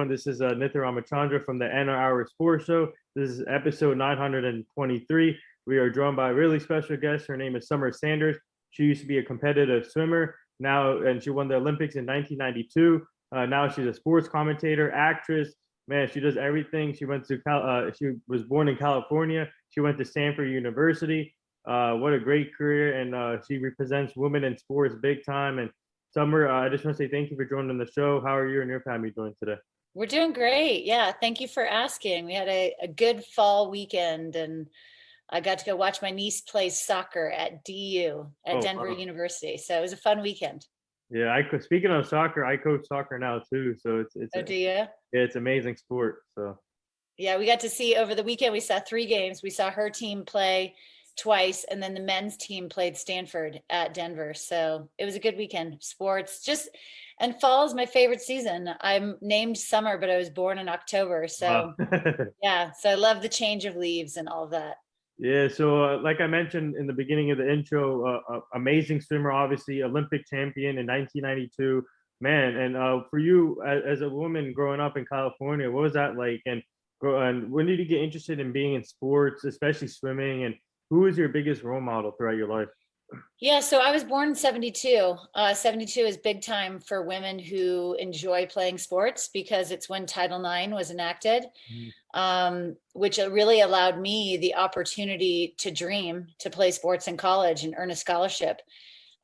everyone. This is Nitya Ramachandra from the NR Sports Show. This is episode 923. We are joined by a really special guest. Her name is Summer Sanders. She used to be a competitive swimmer and she won the Olympics in 1992. Now she's a sports commentator, actress. Man, she does everything. She was born in California. She went to Samford University. What a great career, and she represents women in sports big time. And Summer, I just want to say thank you for joining the show. How are you and your family doing today? We're doing great. Yeah, thank you for asking. We had a good fall weekend, and I got to go watch my niece play soccer at DU at Denver Wow. University. So it was a fun weekend. Yeah, speaking of soccer, I coach soccer now too. So Oh, do you? yeah, it's amazing sport. So Yeah, we got to see over the weekend. We saw 3 games. We saw her team play twice, and then the men's team played Stanford at Denver. So it was a good weekend. Sports, and fall is my favorite season. I'm named Summer, but I was born in October. wow. So yeah, so I love the change of leaves and all of that. Yeah, so like I mentioned in the beginning of the intro, amazing swimmer, obviously Olympic champion in 1992. Man, and for you as a woman growing up in California, what was that like? And when did you get interested in being in sports, especially swimming? And who was your biggest role model throughout your life? Yeah, so I was born in 72. 72 is big time for women who enjoy playing sports because it's when Title IX was enacted, which really allowed me the opportunity to dream to play sports in college and earn a scholarship.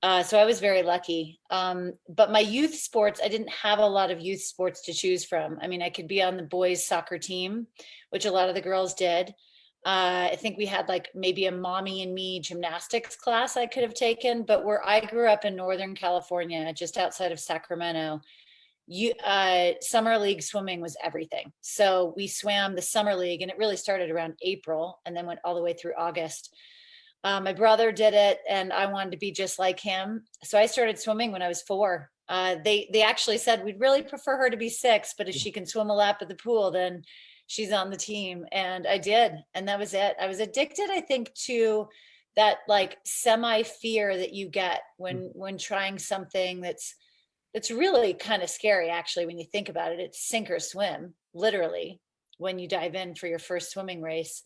So I was very lucky. But my youth sports, I didn't have a lot of youth sports to choose from. I mean, I could be on the boys' soccer team, which a lot of the girls did. I think we had like maybe a mommy and me gymnastics class I could have taken, but where I grew up in Northern California, just outside of Sacramento, summer league swimming was everything. So we swam the summer league, and it really started around April and then went all the way through August. My brother did it, and I wanted to be just like him. So I started swimming when I was 4. They actually said we'd really prefer her to be 6, but if she can swim a lap at the pool, then she's on the team. And I did, and that was it. I was addicted, I think, to that like semi fear that you get when trying something that's really kind of scary, actually, when you think about it. It's sink or swim, literally, when you dive in for your first swimming race.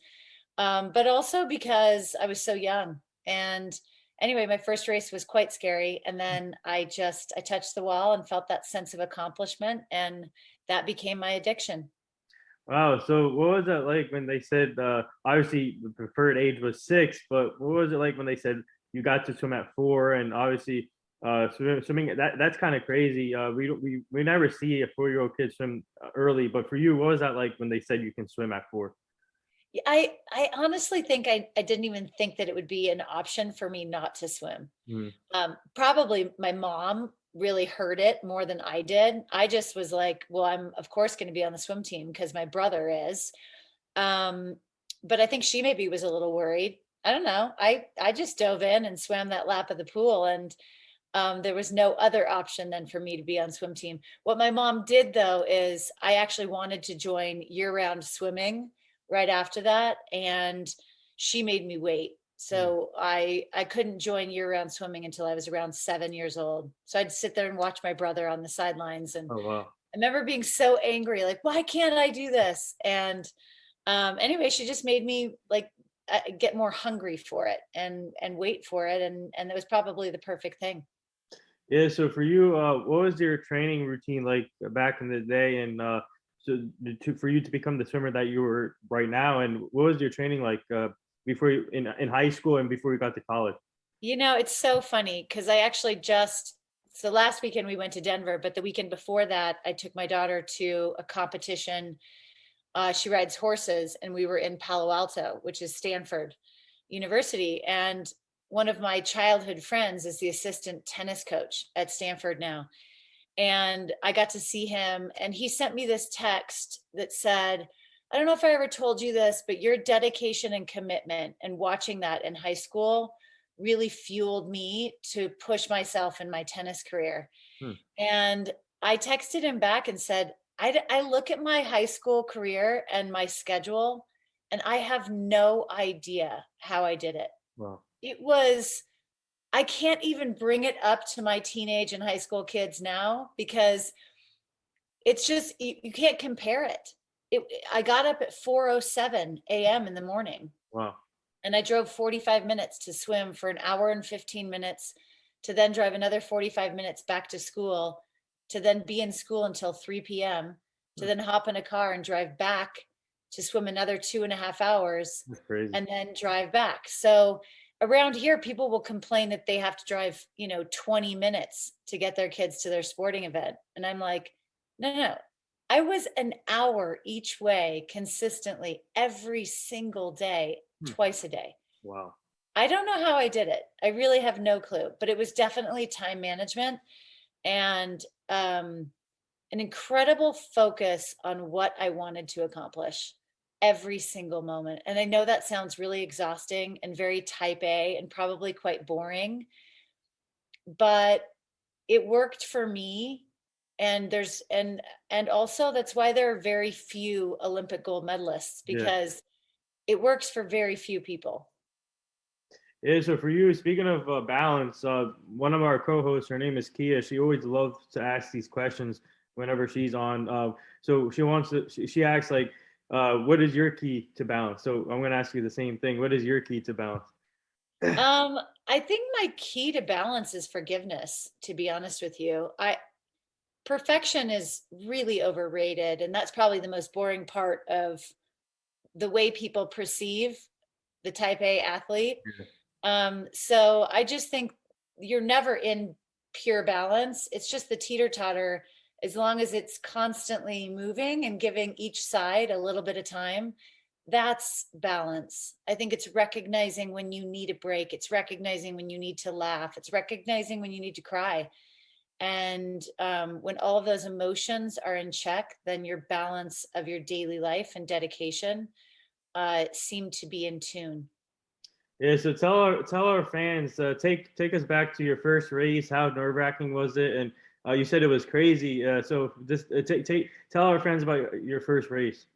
But also because I was so young. And anyway, my first race was quite scary. And then I touched the wall and felt that sense of accomplishment, and that became my addiction. Wow. So what was that like when they said, obviously the preferred age was 6, but what was it like when they said you got to swim at 4? And obviously, swimming that's kind of crazy. We never see a 4-year-old kid swim early, but for you, what was that like when they said you can swim at 4? Yeah, I honestly think I didn't even think that it would be an option for me not to swim. Mm. Probably my mom really heard it more than I did. I just was like, well, I'm of course going to be on the swim team because my brother is. Um, but I think she maybe was a little worried. I don't know. I just dove in and swam that lap of the pool, and there was no other option than for me to be on swim team. What my mom did though is I actually wanted to join year-round swimming right after that, and she made me wait. So I couldn't join year-round swimming until I was around 7 years old. So I'd sit there and watch my brother on the sidelines, and Oh wow. I remember being so angry, like, why can't I do this? And anyway, she just made me like get more hungry for it and wait for it, and it was probably the perfect thing. Yeah. So for you, what was your training routine like back in the day? And for you to become the swimmer that you were right now, and what was your training like before you in high school and before you got to college? It's so funny because I actually so last weekend we went to Denver, but the weekend before that, I took my daughter to a competition. She rides horses, and we were in Palo Alto, which is Stanford University. And one of my childhood friends is the assistant tennis coach at Stanford now. And I got to see him, and he sent me this text that said, I don't know if I ever told you this, but your dedication and commitment and watching that in high school really fueled me to push myself in my tennis career. Hmm. And I texted him back and said, I look at my high school career and my schedule, and I have no idea how I did it. Wow. It was, I can't even bring it up to my teenage and high school kids now because it's just, you can't compare it. I got up at 4:07 a.m. in the morning, Wow. and I drove 45 minutes to swim for an hour and 15 minutes, to then drive another 45 minutes back to school, to then be in school until 3 p.m., to then hop in a car and drive back to swim another 2.5 hours, That's crazy. and then drive back. So around here, people will complain that they have to drive, 20 minutes to get their kids to their sporting event. And I'm like, no, no, no. I was an hour each way consistently every single day, twice a day. Wow. I don't know how I did it. I really have no clue, but it was definitely time management and an incredible focus on what I wanted to accomplish every single moment. And I know that sounds really exhausting and very type A and probably quite boring, but it worked for me. And and also that's why there are very few Olympic gold medalists, Yeah. because it works for very few people. Yeah, so for you, speaking of balance, one of our co-hosts, her name is Kia. She always loves to ask these questions whenever she's on. So she asks like, what is your key to balance? So I'm going to ask you the same thing. What is your key to balance? I think my key to balance is forgiveness, to be honest with you. Perfection is really overrated, and that's probably the most boring part of the way people perceive the type A athlete. So I just think you're never in pure balance. It's just the teeter-totter. As long as it's constantly moving and giving each side a little bit of time, that's balance. I think it's recognizing when you need a break. It's recognizing when you need to laugh. It's recognizing when you need to cry. And when all of those emotions are in check, then your balance of your daily life and dedication seem to be in tune. Yeah, so tell our fans, take us back to your first race. How nerve-wracking was it? And you said it was crazy. So just tell our fans about your first race.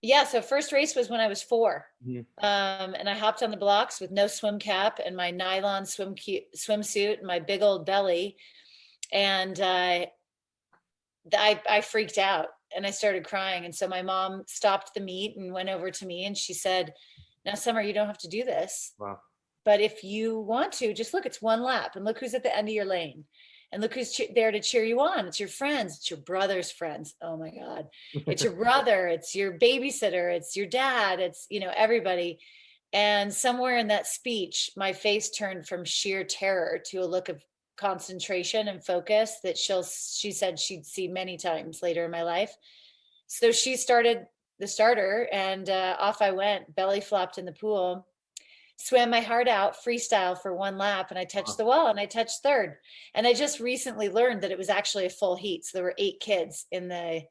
Yeah, so first race was when I was 4. Mhm. And I hopped on the blocks with no swim cap and my nylon swimsuit and my big old belly. And I freaked out and I started crying. And so my mom stopped the meet and went over to me and she said, "Now, Summer, you don't have to do this. Wow. But if you want to, just look, it's one lap and look who's at the end of your lane. And look who's there to cheer you on. It's your friends. It's your brother's friends. Oh my God. It's your brother. It's your babysitter. It's your dad. It's, everybody." And somewhere in that speech, my face turned from sheer terror to a look of concentration and focus that she said she'd see many times later in my life. So she started the starter and off I went, belly flopped in the pool, swam my heart out, freestyle for one lap, and I touched the wall and I touched third. And I just recently learned that it was actually a full heat. So there were 8 kids in the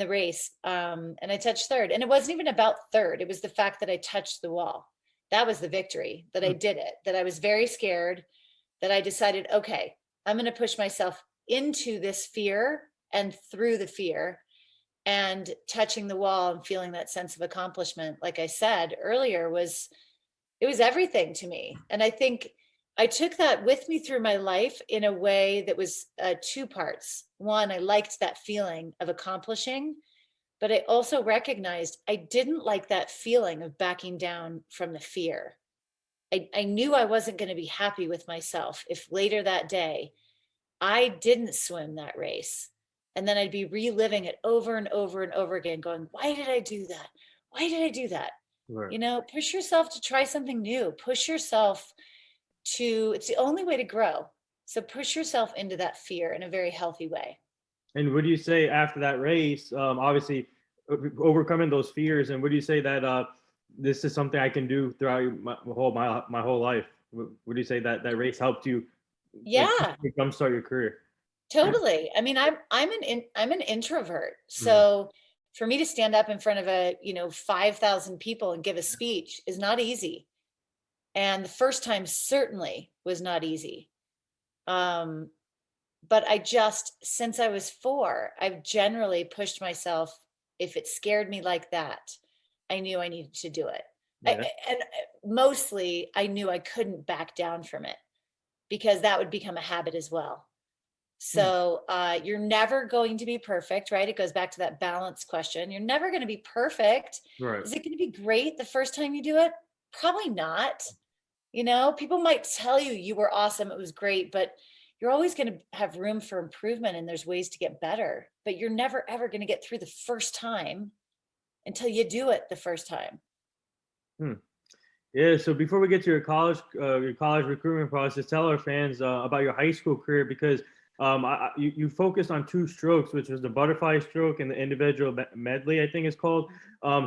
race. And I touched third. And it wasn't even about third. It was the fact that I touched the wall. That was the victory, that I did it, that I was very scared, that I decided, okay, I'm going to push myself into this fear and through the fear, and touching the wall and feeling that sense of accomplishment, like I said earlier, it was everything to me. And I think I took that with me through my life in a way that was 2 parts. One, I liked that feeling of accomplishing, but I also recognized I didn't like that feeling of backing down from the fear. I knew I wasn't going to be happy with myself if later that day I didn't swim that race. And then I'd be reliving it over and over and over again, going, why did I do that? Why did I do that? Right. Push yourself to try something new. Push yourself it's the only way to grow. So push yourself into that fear in a very healthy way. And would you say after that race, obviously overcoming those fears, and would you say that this is something I can do throughout my whole life? Would you say that race helped you Yeah, jumpstart your career? totally. I mean, I'm an introvert. So for me to stand up in front of 5,000 people and give a speech is not easy. And the first time certainly was not easy. But since I was 4, I've generally pushed myself. If it scared me like that, I knew I needed to do it. Yeah. And mostly I knew I couldn't back down from it, because that would become a habit as well. So you're never going to be perfect, right? It goes back to that balance question. You're never going to be perfect. Right. Is it going to be great the first time you do it? Probably not. You know, people might tell you you were awesome, it was great, but you're always going to have room for improvement and there's ways to get better. But you're never ever going to get through the first time until you do it the first time. Hmm. Yeah. So before we get to your college recruitment process, tell our fans about your high school career because you focused on two strokes, which was the butterfly stroke and the individual medley, I think it's called.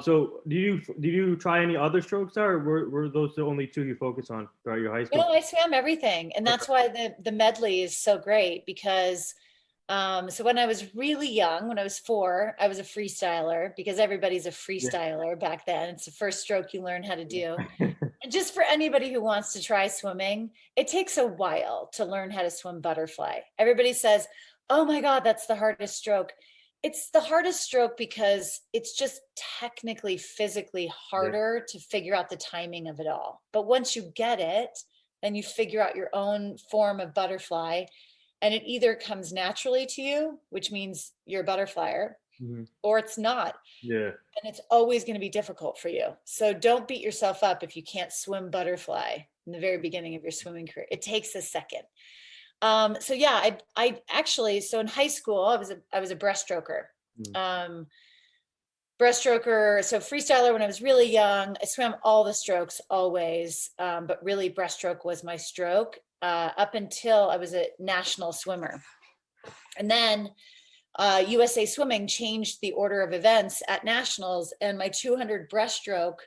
So did you try any other strokes there, or were those the only two you focused on throughout your high You school? know, I swam everything, and Okay. that's why the medley is so great because so when I was really young, when I was 4, I was a freestyler because everybody's a Yeah. freestyler back then. It's the first stroke you learn how to do. And just for anybody who wants to try swimming, it takes a while to learn how to swim butterfly. Everybody says, "Oh my God, that's the hardest stroke." It's the hardest stroke because it's just technically, physically Yeah. harder to figure out the timing of it all. But once you get it, then you figure out your own form of butterfly and it either comes naturally to you, which means you're a butterflyer, Mhm. or it's not. Yeah. And it's always going to be difficult for you. So don't beat yourself up if you can't swim butterfly in the very beginning of your swimming career. It takes a second. So yeah, I actually, so in high school, I was a breaststroker. Mm. Um, breaststroker, so freestyler when I was really young. I swam all the strokes always, but really breaststroke was my stroke up until I was a national swimmer. And then USA Swimming changed the order of events at nationals, and my 200 breaststroke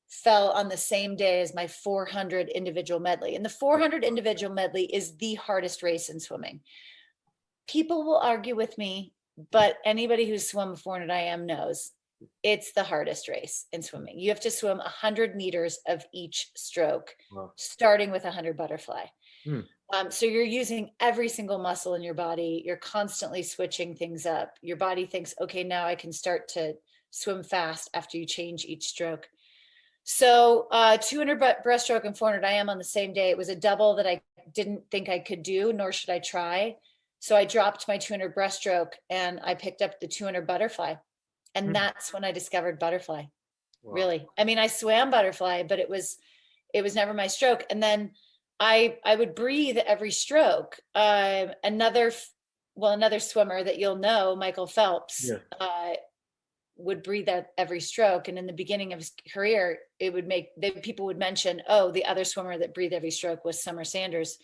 fell on the same day as my 400 individual medley. And the 400 individual medley is the hardest race in swimming. People will argue with me, but anybody who's swum 400 IM knows it's the hardest race in swimming. You have to swim 100 meters of each stroke, Wow. starting with 100 butterfly. Hmm. So you're using every single muscle in your body. You're constantly switching things up. Your body thinks, okay, now I can start to swim fast after you change each stroke. So 200 breaststroke and 400 IM on the same day. It was a double that I didn't think I could do, nor should I try. So I dropped my 200 breaststroke and I picked up the 200 butterfly. And Hmm. that's when I discovered butterfly. Wow. Really. I mean, I swam butterfly, but it was never my stroke. And then I would breathe every stroke. Another swimmer that you'll know, Michael Phelps, Yeah. would breathe at every stroke. And in the beginning of his career, people would mention, oh, the other swimmer that breathed every stroke was Summer Sanders.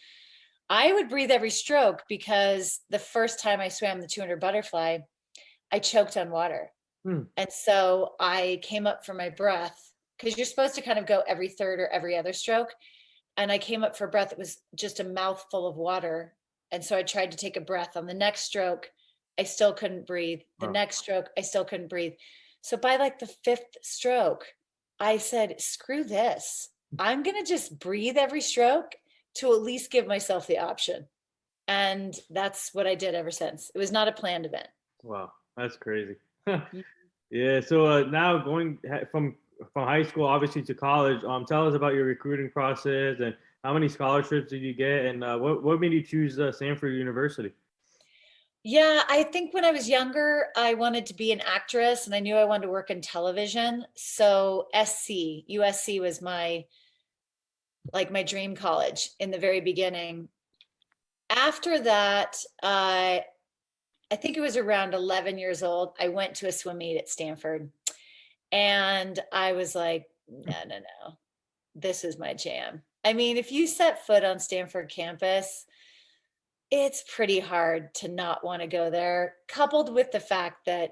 I would breathe every stroke because the first time I swam the 200 butterfly, I choked on water. Hmm. And so I came up for my breath because you're supposed to kind of go every third or every other stroke. And I came up for breath. It was just a mouthful of water. And so I tried to take a breath. On the next stroke, I still couldn't breathe. The Wow. next stroke, I still couldn't breathe. So by like the 5th stroke, I said, screw this. I'm going to just breathe every stroke to at least give myself the option. And that's what I did ever since. It was not a planned event. Wow. That's crazy. Yeah. So now from high school, obviously to college, tell us about your recruiting process and how many scholarships did you get, and what made you choose Samford University? Yeah, I think when I was younger, I wanted to be an actress and I knew I wanted to work in television. So USC was my dream college in the very beginning. After that, I think it was around 11 years old, I went to a swim meet at Stanford and I was like, no, no, no, this is my jam. I mean, if you set foot on Stanford campus, it's pretty hard to not want to go there, coupled with the fact that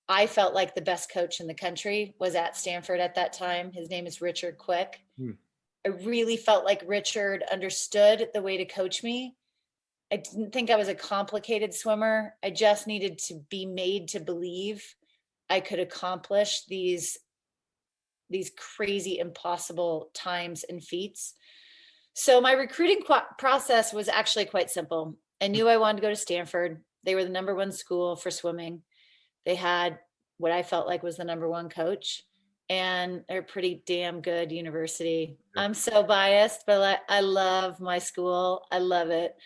I felt like the best coach in the country was at Stanford at that time. His name is Richard Quick. Hmm. I really felt like Richard understood the way to coach me. I didn't think I was a complicated swimmer. I just needed to be made to believe I could accomplish these crazy, impossible times and feats. So my recruiting process was actually quite simple. I knew I wanted to go to Stanford. They were the number one school for swimming. They had what I felt like was the number one coach, and they're a pretty damn good university. Yeah. I'm so biased, but I love my school. I love it.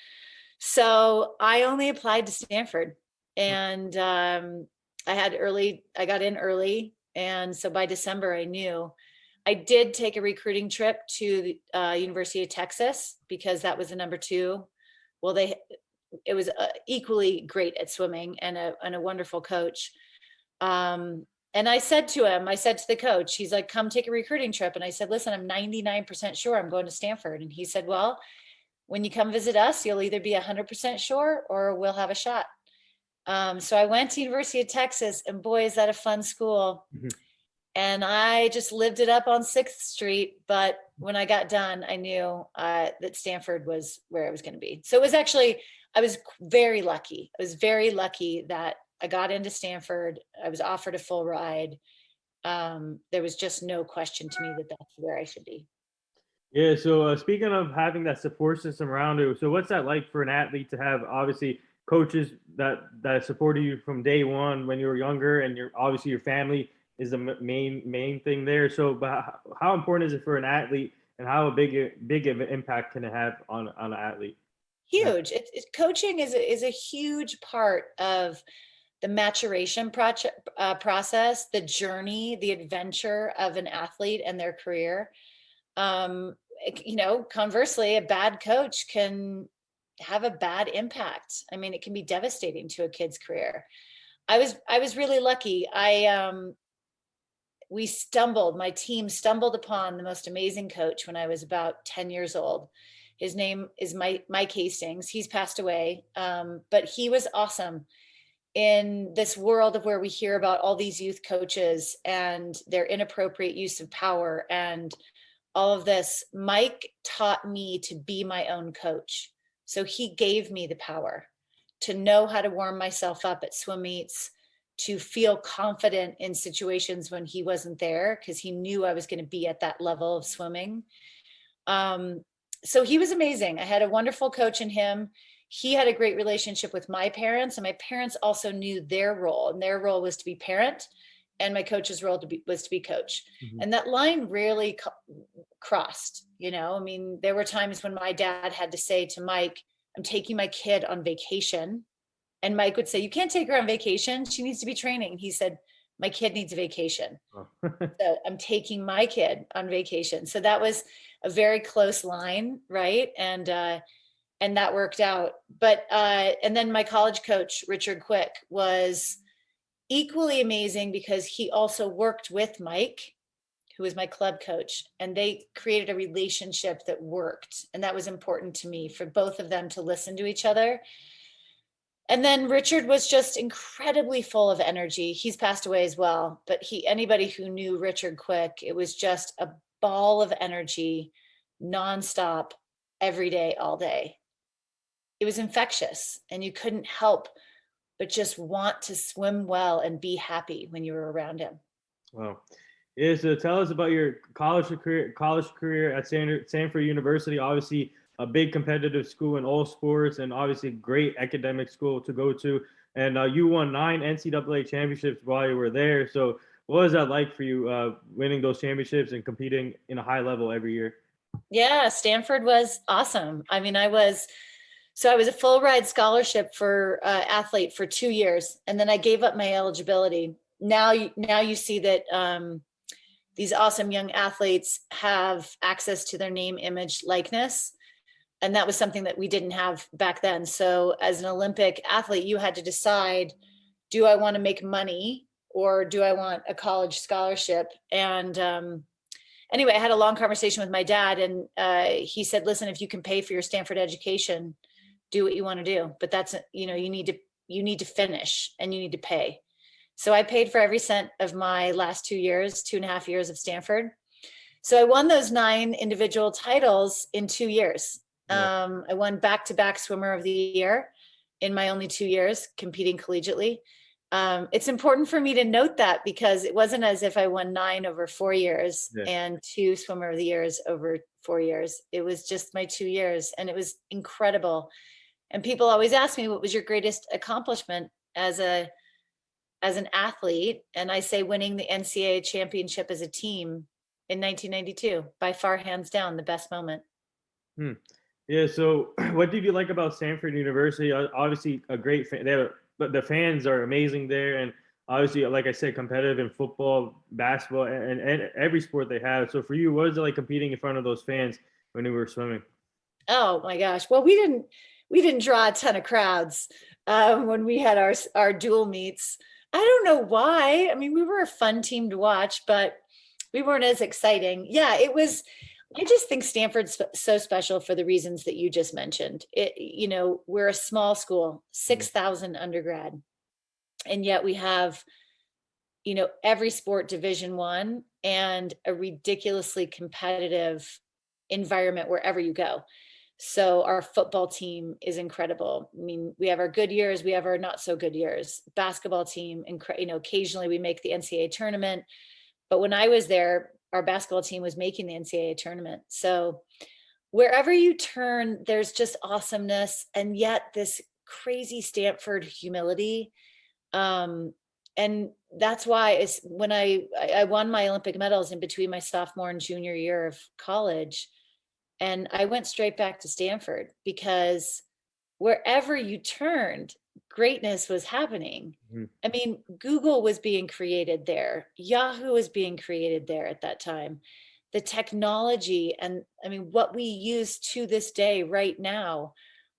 So I only applied to Stanford, and I got in early. And so by December, I knew. I did take a recruiting trip to the University of Texas because that was the number two. Well, it was equally great at swimming and a wonderful coach. And I said to the coach, he's like, come take a recruiting trip. And I said, listen, I'm 99% sure I'm going to Stanford. And he said, well, when you come visit us, you'll either be 100% sure or we'll have a shot. So I went to University of Texas, and boy, is that a fun school. And I just lived it up on 6th Street. But when I got done, I knew that Stanford was where I was going to be. So it was actually, I was very lucky. I was very lucky that I got into Stanford. I was offered a full ride. There was just no question to me that that's where I should be. Yeah. So speaking of having that support system around you, so what's that like for an athlete to have obviously coaches that supported you from day one when you were younger, and obviously your family is the main thing there. So, but how important is it for an athlete, and how big of an impact can it have on an athlete? Huge. Coaching is a huge part of the maturation process, the journey, the adventure of an athlete and their career. Conversely, a bad coach can have a bad impact. I mean, it can be devastating to a kid's career. I was really lucky. My team stumbled upon the most amazing coach when I was about 10 years old. His name is Mike Hastings. He's passed away, but he was awesome in this world of where we hear about all these youth coaches and their inappropriate use of power and all of this. Mike taught me to be my own coach. So he gave me the power to know how to warm myself up at swim meets, to feel confident in situations when he wasn't there, because he knew I was going to be at that level of swimming. So he was amazing. I had a wonderful coach in him. He had a great relationship with my parents, and my parents also knew their role, and their role was to be parent, and my coach's role was to be coach. And that line rarely crossed. I mean, there were times when my dad had to say to Mike, I'm taking my kid on vacation. And Mike would say, you can't take her on vacation. She needs to be training. He said, my kid needs a vacation. So I'm taking my kid on vacation. So that was a very close line, right? And that worked out. But and then my college coach, Richard Quick, was equally amazing because he also worked with Mike, who was my club coach, and they created a relationship that worked. And that was important to me, for both of them to listen to each other. And then Richard was just incredibly full of energy. He's passed away as well, but anybody who knew Richard Quick, it was just a ball of energy, nonstop, every day, all day. It was infectious, and you couldn't help but just want to swim well and be happy when you were around him. Wow. Yeah, so tell us about your college career at Samford University. Obviously, a big competitive school in all sports, and obviously great academic school to go to. And you won 9 NCAA championships while you were there. So what was that like for you, winning those championships and competing in a high level every year? Yeah, Stanford was awesome. I mean, I was a full ride scholarship for athlete for 2 years, and then I gave up my eligibility. Now you see that these awesome young athletes have access to their name, image, likeness. And that was something that we didn't have back then. So as an Olympic athlete, you had to decide, do I want to make money or do I want a college scholarship? And anyway, I had a long conversation with my dad, and he said, listen, if you can pay for your Stanford education, do what you want to do. But that's, you need to finish, and you need to pay. So I paid for every cent of my last 2 years, 2.5 years of Stanford. So I won those 9 individual titles in 2 years. Yeah. I won back-to-back swimmer of the year in my only 2 years competing collegiately. It's important for me to note that, because it wasn't as if I won 9 over 4 years and 2 swimmer of the years over 4 years. It was just my 2 years, and it was incredible. And people always ask me, what was your greatest accomplishment as an athlete? And I say winning the NCAA championship as a team in 1992, by far, hands down, the best moment. Yeah. So, what did you like about Samford University? Obviously, a great fan. But the fans are amazing there, and obviously, like I said, competitive in football, basketball, and every sport they have. So, for you, what was it like competing in front of those fans when you were swimming? Oh my gosh. Well, we didn't draw a ton of crowds when we had our dual meets. I don't know why. I mean, we were a fun team to watch, but we weren't as exciting. Yeah, it was. I just think Stanford's so special for the reasons that you just mentioned. We're a small school, 6,000 undergrad, and yet we have, every sport Division I and a ridiculously competitive environment wherever you go. So our football team is incredible. I mean, we have our good years, we have our not so good years. Basketball team, occasionally we make the NCAA tournament. But when I was there, our basketball team was making the NCAA tournament. So wherever you turn, there's just awesomeness, and yet this crazy Stanford humility. And that's why it's when I won my Olympic medals in between my sophomore and junior year of college, and I went straight back to Stanford because wherever you turned, greatness was happening. Mhm. I mean, Google was being created there, Yahoo was being created there at that time. The technology, and I mean, what we use to this day right now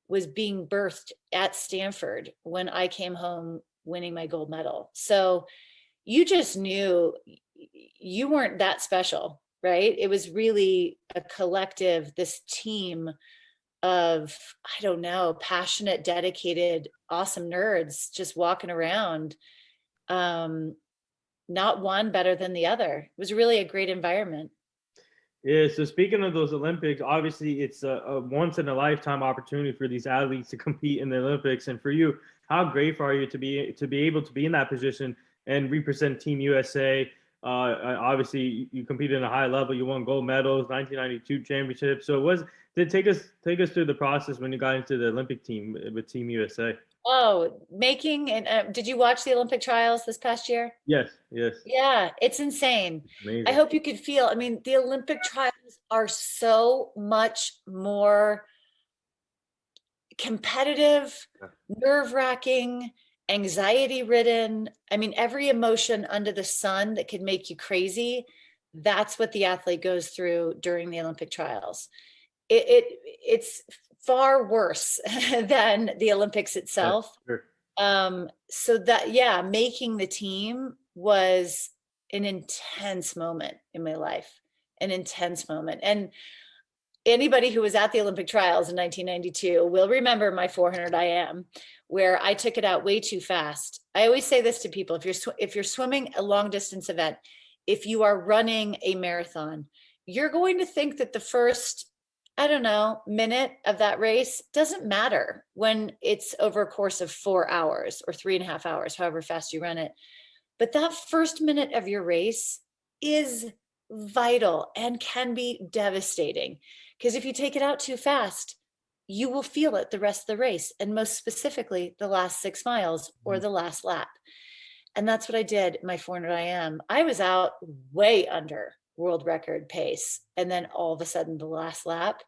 was being birthed at Stanford when I came home winning my gold medal. So you just knew you weren't that special, right? It was really a collective, this team of, I don't know, passionate, dedicated, awesome nerds just walking around. Um, Not one better than the other. It was really a great environment. Yeah, so speaking of those Olympics, obviously it's a once in a lifetime opportunity for these athletes to compete in the Olympics. And for you, how grateful are you to be able to be in that position and represent Team USA? Obviously, you competed in a high level. You won gold medals, 1992 championship. So, did take us through the process when you got into the Olympic team with Team USA? Oh, making and did you watch the Olympic trials this past year? Yes, yes, Yeah, it's insane. I amazing. hope you could feel. I mean, the Olympic trials are so much more competitive, nerve-wracking, anxiety-ridden. I mean, every emotion under the sun that could make you crazy, that's what the athlete goes through during the Olympic trials. It's far worse than the Olympics Yes, itself. sure. So that, yeah, making the team was an intense moment in my life, an intense moment. And anybody who was at the Olympic trials in 1992 will remember my 400 IM, where I took it out way too fast. I always say this to people: if you're swimming a long distance event, if you are running a marathon, you're going to think that the first, I don't know, minute of that race doesn't matter when it's over a course of 4 hours or 3.5 hours, however fast you run it. But that first minute of your race is vital and can be devastating, because if you take it out too fast, you will feel it the rest of the race, and most specifically the last 6 miles or Mhm. the last lap. And that's what I did my 400 IM. I was out way under world record pace. And then all of a sudden, the last lap,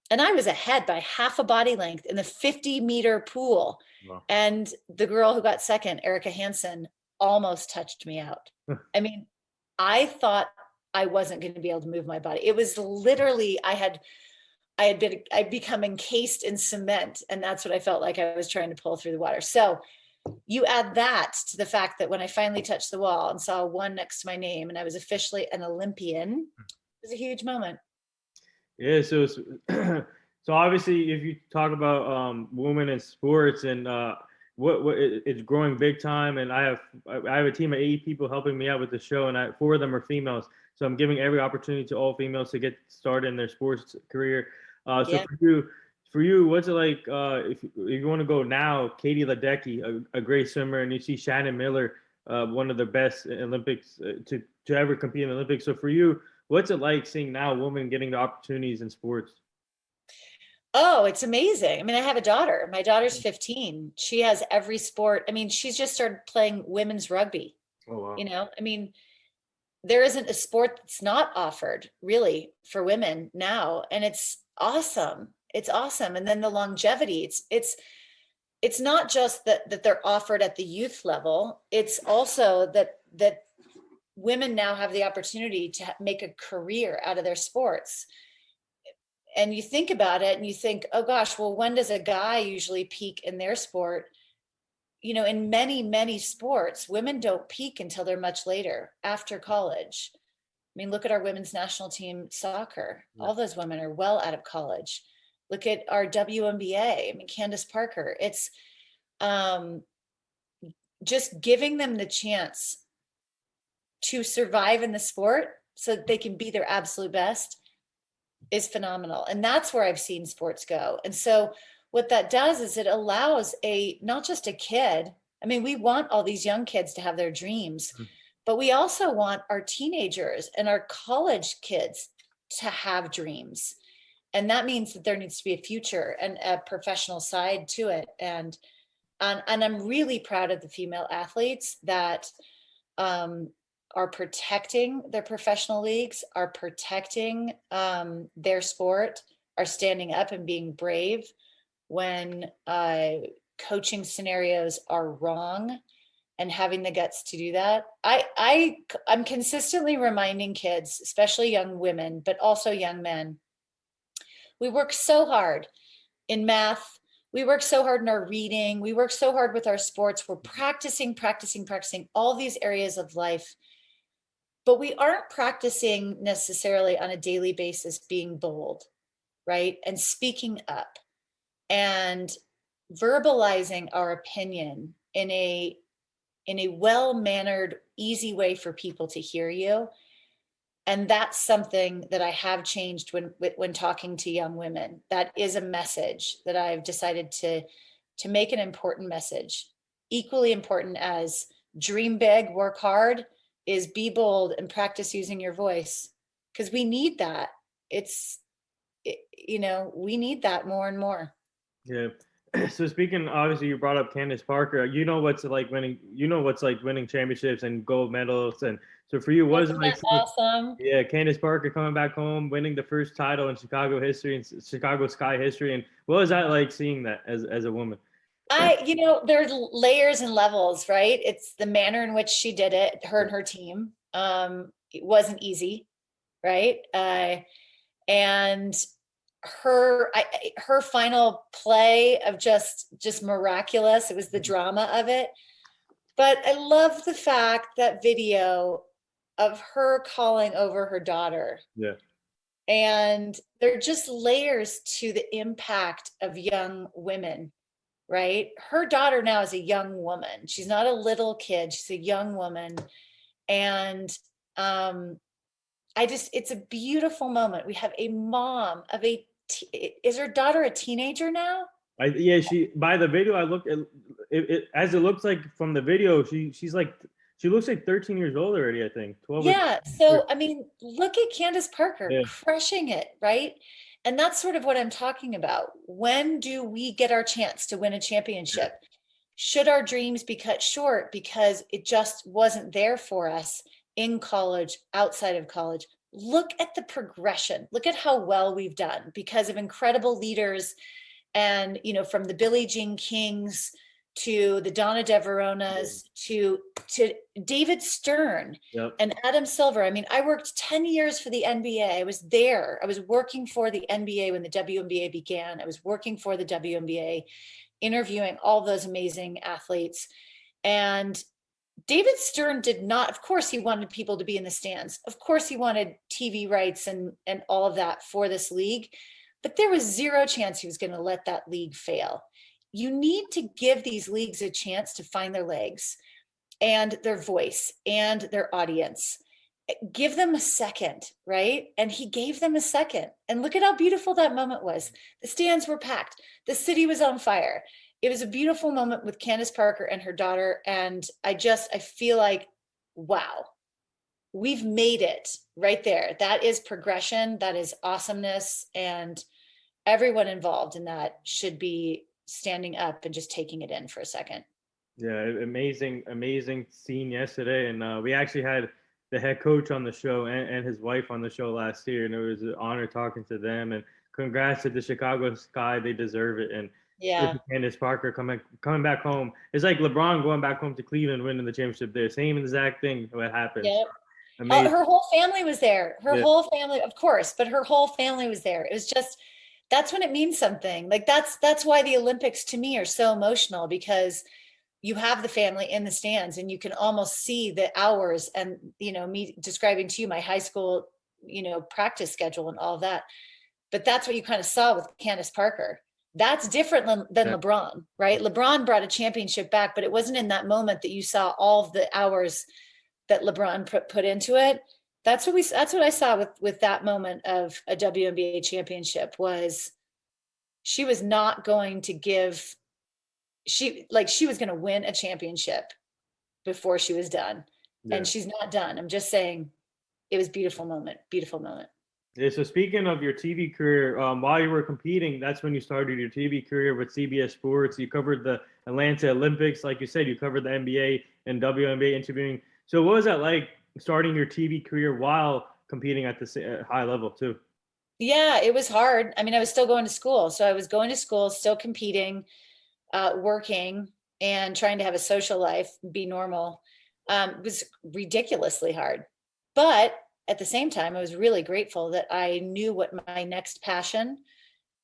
and I was ahead by half a body length in the 50-meter pool. Wow. And the girl who got second, Erica Hansen, almost touched me out. I mean, I thought I wasn't going to be able to move my body. It was literally, I'd become encased in cement, and that's what I felt like I was trying to pull through the water. So you add that to the fact that when I finally touched the wall and saw one next to my name and I was officially an Olympian, it was a huge moment. Yeah, so so obviously, if you talk about women in sports and it's growing big time, and I have a team of 8 people helping me out with the show, and 4 of them are females. So I'm giving every opportunity to all females to get started in their sports career. So Yeah. for you, what's it like if you want to go now? Katie Ledecky, a great swimmer, and you see Shannon Miller, one of the best Olympics to ever compete in the Olympics. So for you, what's it like seeing now women getting the opportunities in sports? Oh, it's amazing. I mean, I have a daughter. My daughter's 15. She has every sport. I mean, she's just started playing women's rugby. Oh wow. I mean, there isn't a sport that's not offered really for women now, and it's awesome. It's awesome. And then the longevity, it's not just that they're offered at the youth level. It's also that women now have the opportunity to make a career out of their sports. And you think about it and you think, oh gosh, well, when does a guy usually peak in their sport? In many, many sports, women don't peak until they're much later, after college. I mean, look at our women's national team soccer. All those women are well out of college. Look at our WNBA. I mean, Candace Parker. It's just giving them the chance to survive in the sport so that they can be their absolute best is phenomenal. And that's where I've seen sports go. And so what that does is it allows not just a kid. I mean, we want all these young kids to have their dreams, but we also want our teenagers and our college kids to have dreams. And that means that there needs to be a future and a professional side to it. And I'm really proud of the female athletes that are protecting their professional leagues, are protecting their sport, are standing up and being brave when coaching scenarios are wrong, and having the guts to do that. I'm consistently reminding kids, especially young women, but also young men, we work so hard in math. We work so hard in our reading. We work so hard with our sports. We're practicing all these areas of life, but we aren't practicing necessarily on a daily basis being bold, right? And speaking up and verbalizing our opinion in a well-mannered, easy way for people to hear you. And that's something that I have changed when talking to young women. That is a message that I've decided to make an important message. Equally important as dream big, work hard, is be bold and practice using your voice. Because we need that. We need that more and more. Yeah. So speaking, obviously, you brought up Candace Parker. You know what's like winning. You know what's like winning championships and gold medals, and so for you, wasn't like awesome? Yeah, Candace Parker coming back home, winning the first title in Chicago history and Chicago Sky history, and what was that like seeing that as a woman? There's layers and levels, right? It's the manner in which she did it, her and her team. It wasn't easy, right? And her final play of just miraculous. It was the drama of it. But I love the fact that video of her calling over her daughter. Yeah. And there are just layers to the impact of young women, right? Her daughter now is a young woman. She's not a little kid. She's a young woman. And it's a beautiful moment. We have a mom of is her daughter a teenager now? She, by the video I looked at it as it looks like from the video, she looks like 13 years old already, I think. 12. Yeah. So, I mean, look at Candace Parker crushing it, right? And that's sort of what I'm talking about. When do we get our chance to win a championship? Yeah. Should our dreams be cut short because it just wasn't there for us in college, outside of college? Look at the progression. Look at how well we've done because of incredible leaders. And, from the Billie Jean Kings to the Donna DeVeronas to David Stern and Adam Silver. I mean, I worked 10 years for the NBA. I was there. I was working for the NBA when the WNBA began. I was working for the WNBA, interviewing all those amazing athletes. And David Stern did not, of course, he wanted people to be in the stands. Of course, he wanted TV rights and all of that for this league. But there was zero chance he was going to let that league fail. You need to give these leagues a chance to find their legs and their voice and their audience. Give them a second, right? And he gave them a second. And look at how beautiful that moment was. The stands were packed. The city was on fire. It was a beautiful moment with Candace Parker and her daughter. And I feel like, wow, we've made it right there. That is progression. That is awesomeness. And everyone involved in that should be standing up and just taking it in for a second. Yeah, amazing scene yesterday. And we actually had the head coach on the show and his wife on the show last year. And it was an honor talking to them and congrats to the Chicago Sky. They deserve it. And Yeah. Candace Parker coming back home. It's like LeBron going back home to Cleveland, winning the championship there. Same exact thing what happened. Yeah. Amazing. Her whole family was there. Her Yeah. whole family, of course, but her whole family was there. It was just, that's when it means something. Like that's why the Olympics to me are so emotional, because you have the family in the stands and you can almost see the hours, and me describing to you my high school practice schedule and all of that. But that's what you kind of saw with Candace Parker. That's different than Yeah. LeBron, right? LeBron brought a championship back, but it wasn't in that moment that you saw all of the hours that LeBron put into it. That's what I saw with that moment of a WNBA championship. Was she was not going to give, she was going to win a championship before she was done. Yeah. And she's not done. I'm just saying, it was beautiful moment. Yeah, so speaking of your TV career, while you were competing, that's when you started your TV career with CBS Sports. You covered the Atlanta Olympics. Like you said, you covered the NBA and WNBA interviewing. So what was that like, starting your TV career while competing at the high level too? Yeah, it was hard. I mean, I was still going to school. So I was going to school, still competing, working, and trying to have a social life, be normal. It was ridiculously hard. But at the same time, I was really grateful that I knew what my next passion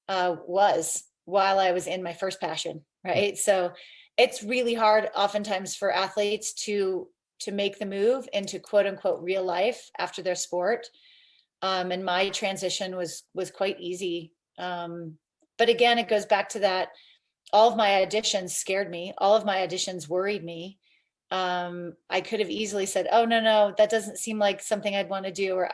was while I was in my first passion, right? So it's really hard oftentimes for athletes to make the move into quote unquote real life after their sport. And my transition was quite easy. But again, it goes back to that. All of my auditions scared me. All of my auditions worried me. I could have easily said, oh, no, that doesn't seem like something I'd want to do. Or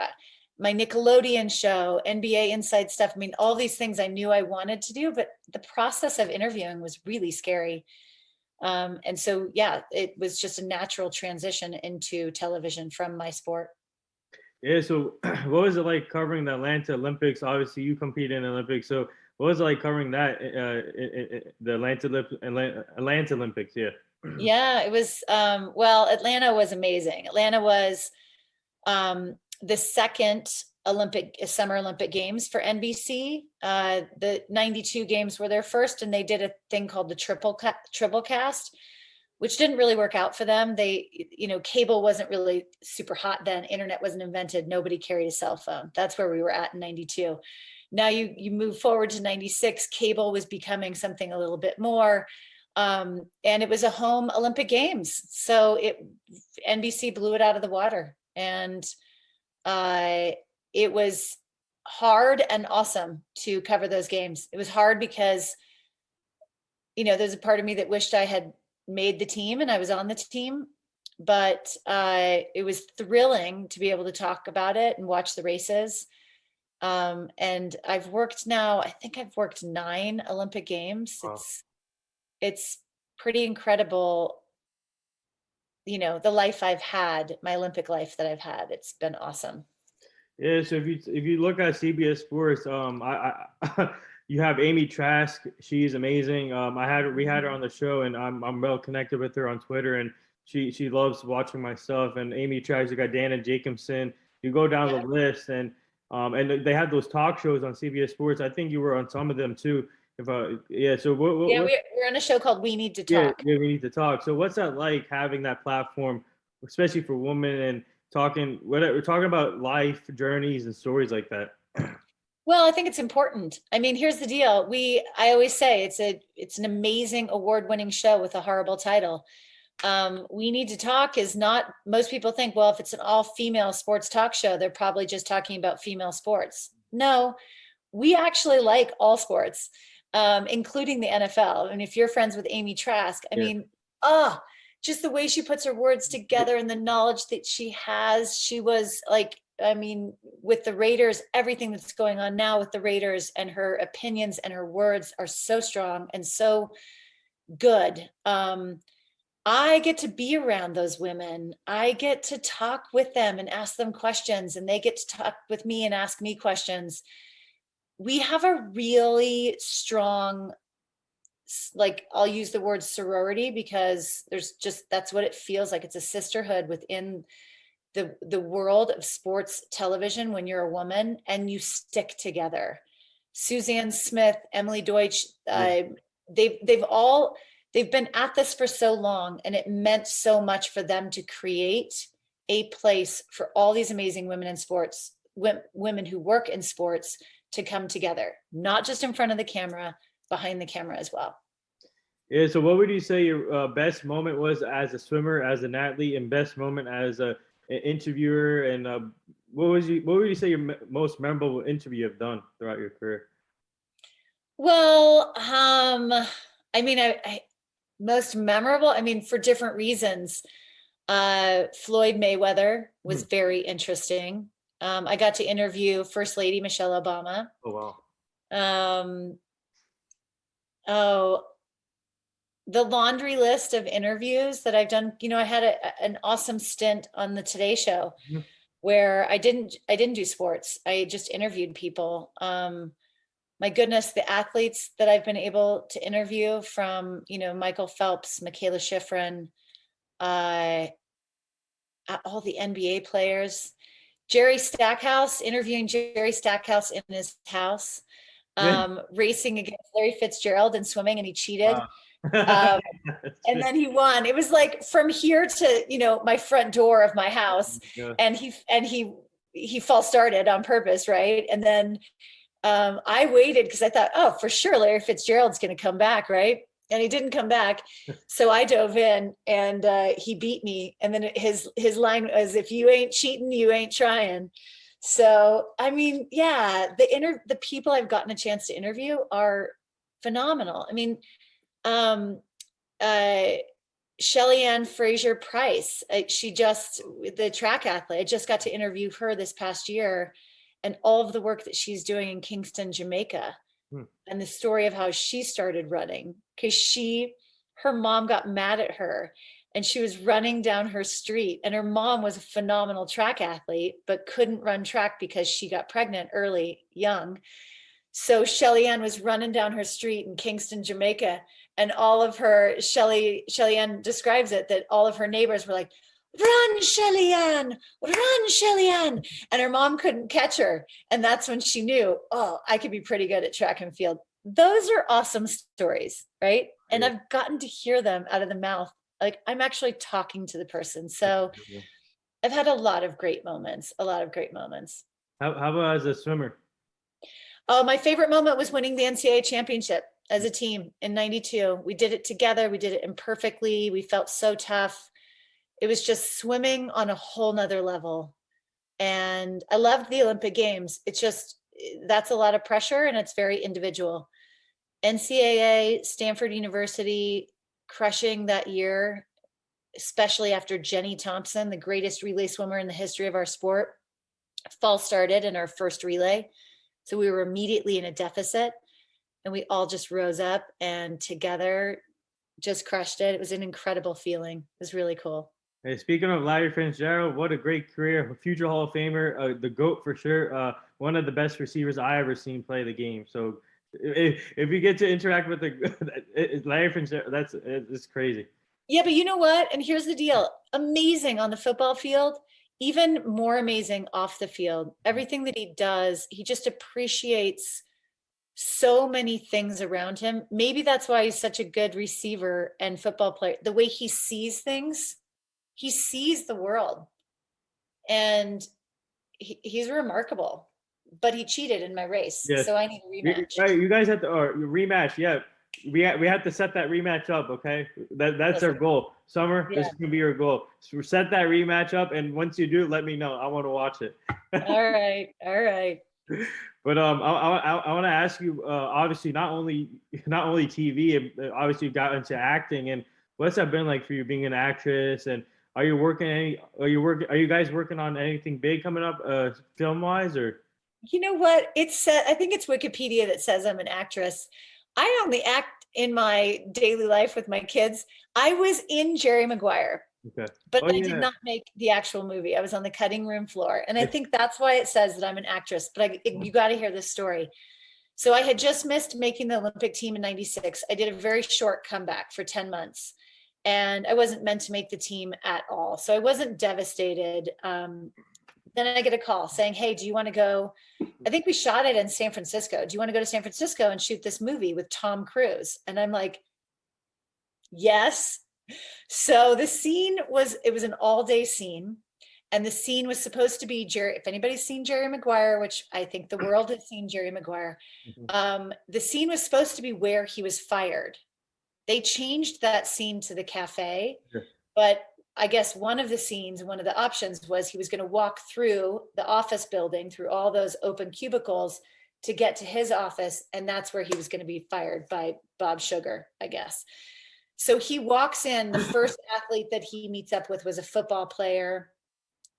my Nickelodeon show, NBA Inside Stuff. I mean, all these things I knew I wanted to do, but the process of interviewing was really scary. And so, yeah, it was just a natural transition into television from my sport. Yeah, so what was it like covering the Atlanta Olympics? Obviously, you competed in the Olympics. So what was it like covering that, the Atlanta Olympics? Yeah. Yeah, it was, well, Atlanta was amazing. Atlanta was the second Summer Olympic Games for NBC. The 92 games were their first, and they did a thing called the triple cast, which didn't really work out for them. Cable wasn't really super hot then. Internet wasn't invented. Nobody carried a cell phone. That's where we were at in 92. Now you move forward to 96, cable was becoming something a little bit more. And it was a home Olympic Games. So NBC blew it out of the water. And it was hard and awesome to cover those games. It was hard because, there's a part of me that wished I had made the team and I was on the team, but it was thrilling to be able to talk about it and watch the races. And I think I've worked 9 Olympic Games. Wow. It's pretty incredible, the life I've had, my Olympic life that I've had. It's been awesome. Yeah, so if you look at CBS Sports, you have Amy Trask. She's amazing. We had her on the show, and I'm well connected with her on Twitter, and she loves watching my stuff. And Amy Trask, you got Dana Jacobson. You go down the list, and they had those talk shows on CBS Sports. I think you were on some of them too. So we're on a show called We Need to Talk. Yeah, we need to talk. So what's that like, having that platform, especially for women, and we're talking about life journeys and stories like that? Well, I think it's important. I mean, here's the deal. I always say it's an amazing award-winning show with a horrible title. We Need to Talk is not, most people think, well, if it's an all-female sports talk show, they're probably just talking about female sports. No, we actually like all sports, including the NFL. And if you're friends with Amy Trask, I mean, just the way she puts her words together and the knowledge that she has. She was like, with the Raiders, everything that's going on now with the Raiders, and her opinions and her words are so strong and so good. I get to be around those women. I get to talk with them and ask them questions, and they get to talk with me and ask me questions. We have a really strong, I'll use the word sorority, because that's what it feels like. It's a sisterhood within the world of sports television when you're a woman, and you stick together. Suzanne Smith, Emily Deutsch, Yeah. they've been at this for so long, and it meant so much for them to create a place for all these amazing women in sports, women who work in sports, to come together, not just in front of the camera, behind the camera as well. Yeah. So, what would you say your best moment was as a swimmer, as an athlete, and best moment as an interviewer? And what would you say your most memorable interview you've done throughout your career? Well, I mean, I most memorable, I mean, for different reasons. Floyd Mayweather was very interesting. I got to interview First Lady Michelle Obama. Oh wow. Um, oh, the laundry list of interviews that I've done. I had an awesome stint on the Today Show Mhm. where I didn't do sports. I just interviewed people. My goodness, the athletes that I've been able to interview, from, Michael Phelps, Michaela Schifrin, all the NBA players, Jerry Stackhouse, interviewing Jerry Stackhouse in his house, racing against Larry Fitzgerald in swimming, and he cheated. Wow. And then he won. It was like from here to, my front door of my house. Yeah. And he false started on purpose, right? And then I waited because I thought, oh, for sure Larry Fitzgerald's going to come back, right? And he didn't come back. So I dove in, and he beat me. And then his line was, if you ain't cheating, you ain't trying. So, I mean, yeah, the people I've gotten a chance to interview are phenomenal. I mean, Shelly Ann Fraser Price, the track athlete, I just got to interview her this past year, and all of the work that she's doing in Kingston, Jamaica, and the story of how she started running, because her mom got mad at her, and she was running down her street, and her mom was a phenomenal track athlete, but couldn't run track because she got pregnant young. So Shelly Ann was running down her street in Kingston, Jamaica, and all of her, Shelly Ann describes it, that all of her neighbors were like, run, Shelly Ann, run, Shelly Ann. And her mom couldn't catch her. And that's when she knew, oh, I could be pretty good at track and field. Those are awesome stories, right? And I've gotten to hear them out of the mouth. Like, I'm actually talking to the person. So I've had a lot of great moments. How about as a swimmer? Oh, my favorite moment was winning the NCAA championship as a team in '92. We did it together. We did it imperfectly. We felt so tough. It was just swimming on a whole nother level. And I loved the Olympic Games. It's just, that's a lot of pressure, and it's very individual. NCAA, Samford University, crushing that year, especially after Jenny Thompson, the greatest relay swimmer in the history of our sport, false started in our first relay. So we were immediately in a deficit, and we all just rose up and together just crushed it. It was an incredible feeling. It was really cool. Hey, speaking of Larry Fitzgerald, what a great career, future Hall of Famer, the GOAT for sure. One of the best receivers I ever seen play the game. So if you get to interact with Larry Fitzgerald, it's crazy. Yeah, but you know what? And here's the deal. Amazing on the football field, even more amazing off the field. Everything that he does, he just appreciates so many things around him. Maybe that's why he's such a good receiver and football player. The way he sees things, he sees the world, and he's remarkable. But he cheated in my race, so I need a rematch. You guys have to rematch. Yeah, we have to set that rematch up. Okay, that's our goal. Summer, this is gonna be your goal. So set that rematch up, and once you do, let me know. I want to watch it. All right. But I want to ask you. Obviously, not only TV. Obviously, you've got into acting, and what's that been like for you being an actress? And are you guys working on anything big coming up, film wise, or? You know what? I think it's Wikipedia that says I'm an actress. I only act in my daily life with my kids. I was in Jerry Maguire, but I did not make the actual movie. I was on the cutting room floor. And I think that's why it says that I'm an actress, but you got to hear this story. So I had just missed making the Olympic team in '96. I did a very short comeback for 10 months, and I wasn't meant to make the team at all. So I wasn't devastated. Then I get a call saying, hey, do you want to go I think we shot it in San Francisco. Do you want to go to San Francisco and shoot this movie with Tom Cruise? And I'm like, yes. So the scene was, it was an all-day scene. And the scene was supposed to be Jerry. If anybody's seen Jerry Maguire, which I think the world has seen Jerry Maguire, the scene was supposed to be where he was fired. They changed that scene to the cafe, but I guess one of the scenes, one of the options was he was going to walk through the office building, through all those open cubicles to get to his office. And that's where he was going to be fired by Bob Sugar, I guess. So he walks in, the first athlete that he meets up with was a football player.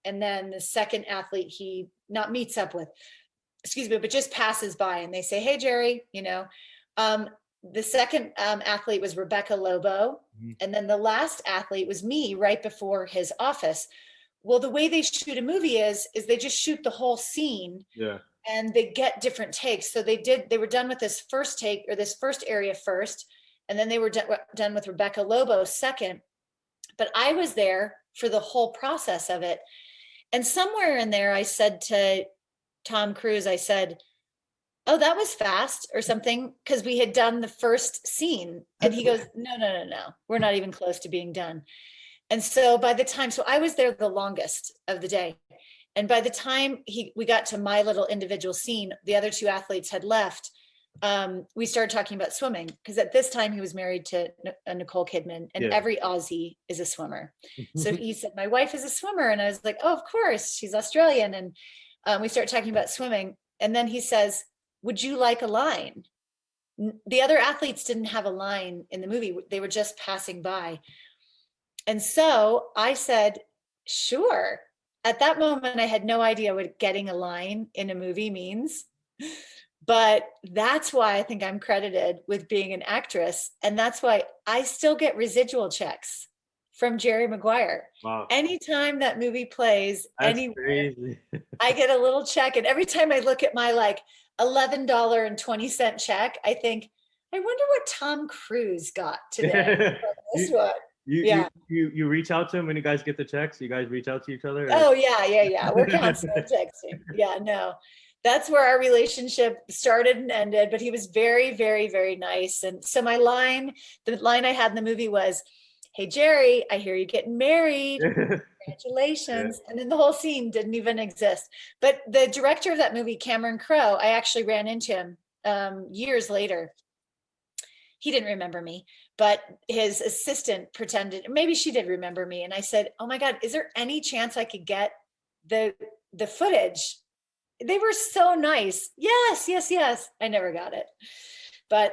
And then the second athlete he not meets up with, excuse me, but just passes by and they say, hey, Jerry, you know, the second athlete was Rebecca Lobo. And then the last athlete was me right before his office. Well, the way they shoot a movie is they just shoot the whole scene. Yeah. And they get different takes. So they were done with this first take, or this first area first. And then they were done with Rebecca Lobo second. But I was there for the whole process of it. And somewhere in there, I said to Tom Cruise, I said, oh, that was fast or something, because we had done the first scene. And he goes, no, we're not even close to being done. And so by the time, so I was there the longest of the day. And by the time we got to my little individual scene, the other two athletes had left. We started talking about swimming, because at this time he was married to Nicole Kidman, and every Aussie is a swimmer. So he said, my wife is a swimmer. And I was like, oh, of course, she's Australian. And we started talking about swimming. And then he says, would you like a line? The other athletes didn't have a line in the movie. They were just passing by. And so I said, sure. At that moment, I had no idea what getting a line in a movie means. But that's why I think I'm credited with being an actress. And that's why I still get residual checks from Jerry Maguire. Wow. Anytime that movie plays, anywhere, crazy. I get a little check. And every time I look at my like $11.20 check, I think, I wonder what Tom Cruise got today. This one. You reach out to him when you guys get the checks? You guys reach out to each other? Or? Oh, yeah. We're constantly texting. Yeah, no. That's where our relationship started and ended, but he was very, very, very nice. And so the line I had in the movie was, hey, Jerry, I hear you're getting married. Congratulations. And then the whole scene didn't even exist. But the director of that movie, Cameron Crowe, I actually ran into him years later. He didn't remember me, but his assistant pretended, maybe she did remember me. And I said, oh my God, is there any chance I could get the footage? They were so nice. Yes. I never got it. But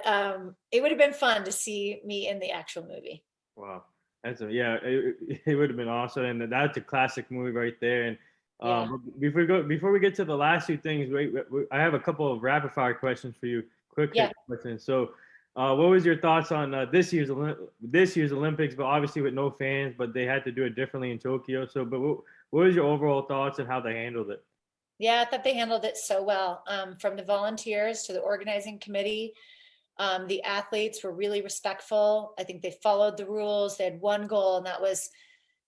it would have been fun to see me in the actual movie. Wow. It would have been awesome. And that's a classic movie right there. And before we get to the last two things, I have a couple of rapid fire questions for you. Quick questions. So what was your thoughts on this year's Olympics, but obviously with no fans, but they had to do it differently in Tokyo. So, but what was your overall thoughts and how they handled it? Yeah, I thought they handled it so well. From the volunteers to the organizing committee, the athletes were really respectful. I think they followed the rules. They had one goal, and that was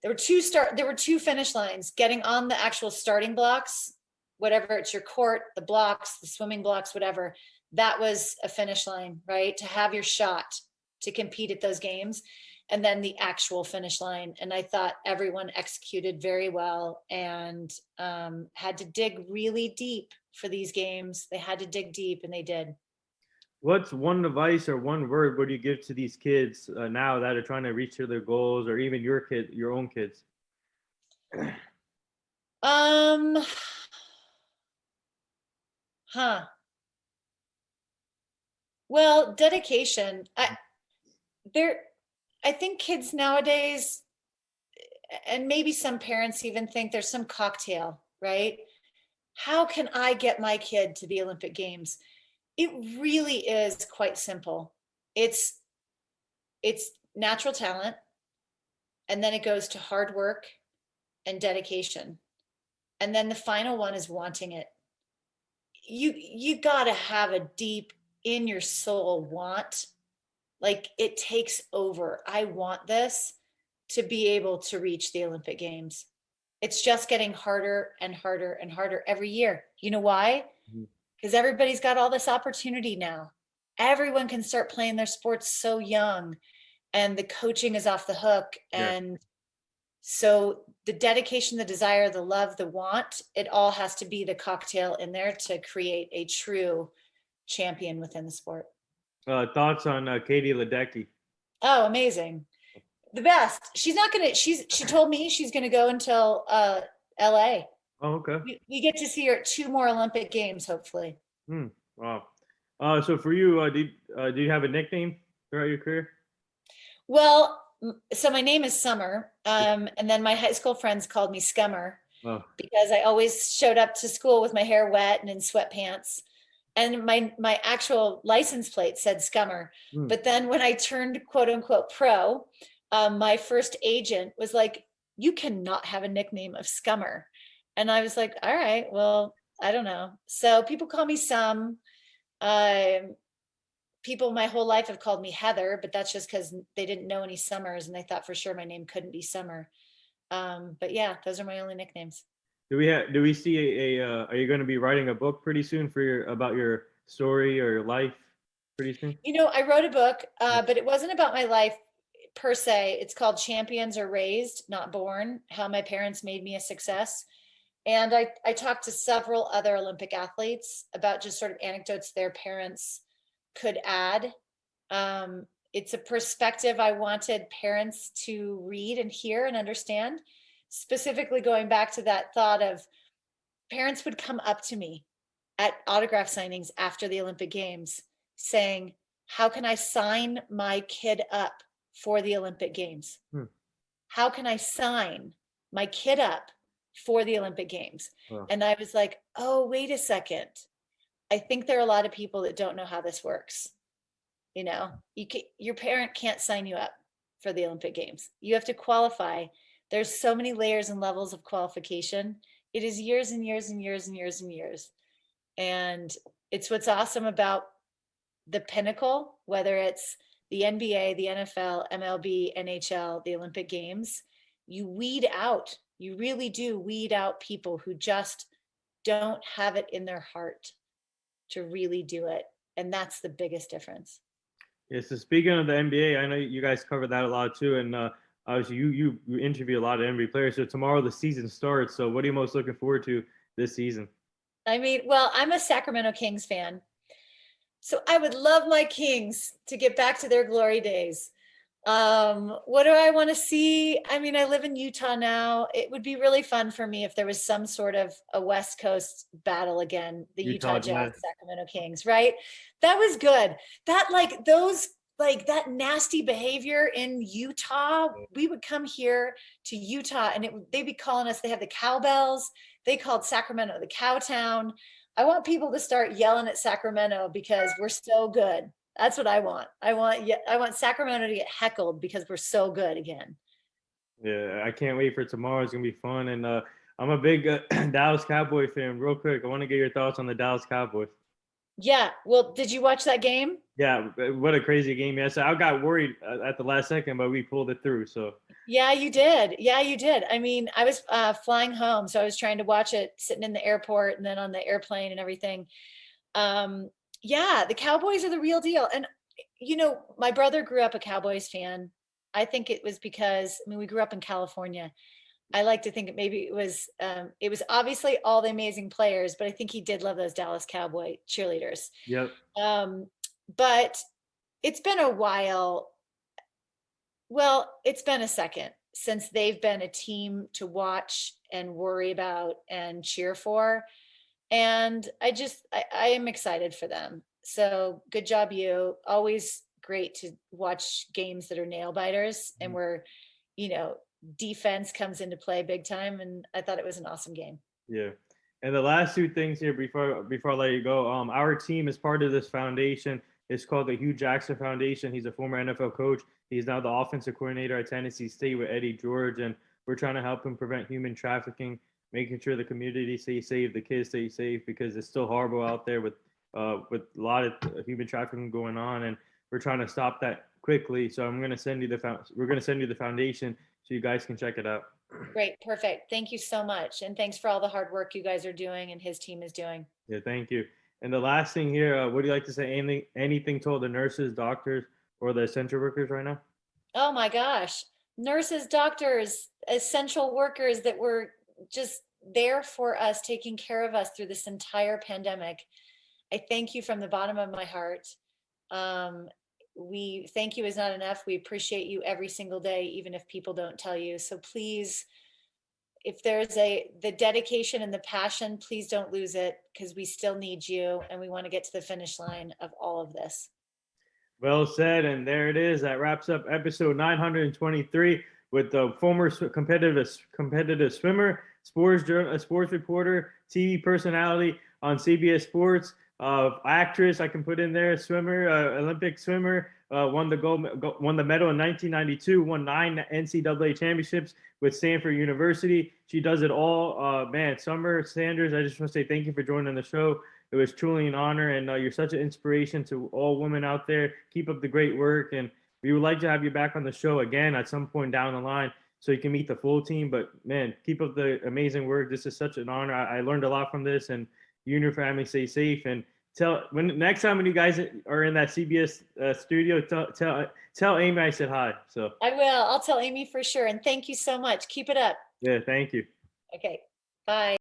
there were two finish lines. Getting on the actual starting blocks, whatever it's your court, the blocks, the swimming blocks, whatever. That was a finish line, right? To have your shot to compete at those games. And then the actual finish line. And I thought everyone executed very well and had to dig really deep for these games. They had to dig deep, and they did. What's one advice or one word would you give to these kids now that are trying to reach their goals, or even your own kids? Well, dedication. I think kids nowadays, and maybe some parents even think there's some cocktail, right? How can I get my kid to the Olympic Games? It really is quite simple. It's natural talent, and then it goes to hard work and dedication. And then the final one is wanting it. You gotta have a deep in your soul want. Like it takes over. I want this to be able to reach the Olympic Games. It's just getting harder and harder and harder every year. You know why? Mhm. because everybody's got all this opportunity now. Everyone can start playing their sports so young, and the coaching is off the hook. Yeah. And so the dedication, the desire, the love, the want, it all has to be the cocktail in there to create a true champion within the sport. Thoughts on Katie Ledecky? Oh, amazing. The best. She's not gonna, she told me she's gonna go until LA. Oh, okay. We get to see her at 2 more Olympic games, hopefully. Hmm. Wow. So for you, do you have a nickname throughout your career? Well, so my name is Summer, and then my high school friends called me Scummer Oh, because I always showed up to school with my hair wet and in sweatpants. And my actual license plate said Scummer. hmm. But then when I turned quote unquote pro, my first agent was like, "You cannot have a nickname of Scummer." And I was like, "All right, well, I don't know." So people call me Some. People my whole life have called me Heather, but that's just because they didn't know any Summers and they thought for sure my name couldn't be Summer. But yeah, those are my only nicknames. Do we see are you going to be writing a book pretty soon for about your story or your life pretty soon? You know, I wrote a book, but it wasn't about my life per se. It's called Champions Are Raised, Not Born: How My Parents Made Me a Success. And I talked to several other Olympic athletes about just sort of anecdotes their parents could add. It's a perspective I wanted parents to read and hear and understand, specifically going back to that thought of parents would come up to me at autograph signings after the Olympic Games saying, "How can I sign my kid up for the Olympic Games? Hmm. How can I sign my kid up for the Olympic Games?" Wow. And I was like, "Oh, wait a second. I think there are a lot of people that don't know how this works. You know, your parent can't sign you up for the Olympic Games. You have to qualify. There's so many layers and levels of qualification. It is years and years and years and years and years. And it's what's awesome about the pinnacle, whether it's the NBA, the NFL, MLB, NHL, the Olympic Games. You weed out, you really do weed out people who just don't have it in their heart to really do it. And that's the biggest difference. Yeah. So speaking of the NBA, I know you guys cover that a lot too, and obviously you interview a lot of NBA players. So tomorrow the season starts. So what are you most looking forward to this season? I mean, well, I'm a Sacramento Kings fan. So I would love my Kings to get back to their glory days. What do I want to see? I mean, I live in Utah now. It would be really fun for me if there was some sort of a West Coast battle again, the Utah Utah Jazz, Jazz. Sacramento Kings, right? That was good. That like those like that nasty behavior in Utah, we would come here to Utah and they'd be calling us, they have the cowbells. They called Sacramento the Cowtown. I want people to start yelling at Sacramento because we're so good. That's what I want. I want Sacramento to get heckled because we're so good again. Yeah, I can't wait for tomorrow. It's gonna be fun, and I'm a big Dallas Cowboy fan. Real quick, I want to get your thoughts on the Dallas Cowboys. Yeah. Well, did you watch that game? Yeah, what a crazy game! Yes, I got worried at the last second, but we pulled it through. So Yeah, you did. Yeah, you did. I mean, I was flying home, so I was trying to watch it sitting in the airport and then on the airplane and everything. Um, yeah, the Cowboys are the real deal. And you know, my brother grew up a Cowboys fan. I think it was because I mean we grew up in California. I like to think maybe it was obviously all the amazing players, but I think he did love those Dallas Cowboy cheerleaders. yep. Um, but it's been a while. Well, it's been a second since they've been a team to watch and worry about and cheer for. And I am excited for them. So good job, you. Always great to watch games that are nail biters and where, you know, defense comes into play big time. And I thought it was an awesome game. Yeah. And the last two things here before I let you go, our team is part of this foundation. It's called the Hugh Jackson Foundation. He's a former NFL coach. He's now the offensive coordinator at Tennessee State with Eddie George, and we're trying to help him prevent human trafficking, making sure the community stays safe, the kids stay safe, because it's still horrible out there with a lot of human trafficking going on, and we're trying to stop that quickly. So we're gonna send you the foundation so you guys can check it out. Great, perfect. Thank you so much. And thanks for all the hard work you guys are doing and his team is doing. Yeah, thank you. And the last thing here, would you like to say anything to all the nurses, doctors, or the essential workers right now? Oh my gosh. Nurses, doctors, essential workers that were just there for us, taking care of us through this entire pandemic. I thank you from the bottom of my heart. We thank you is not enough. We appreciate you every single day, even if people don't tell you. So please, if there's the dedication and the passion, please don't lose it, because we still need you and we want to get to the finish line of all of this. Well said. And there it is. That wraps up episode 923 with the former competitive swimmer, sports reporter, TV personality on CBS Sports, actress I can put in there, swimmer, Olympic swimmer, won the medal in 1992, won 9 NCAA championships with Samford University. She does it all. Man, Summer Sanders, I just want to say thank you for joining the show. It was truly an honor, and you're such an inspiration to all women out there. Keep up the great work, and we would like to have you back on the show again at some point down the line so you can meet the full team. But man, keep up the amazing work. This is such an honor. I learned a lot from this, and you and your family stay safe. And next time when you guys are in that CBS studio, tell Amy I said hi. So I will. I'll tell Amy for sure. And thank you so much. Keep it up. yeah, thank you. Okay. Bye.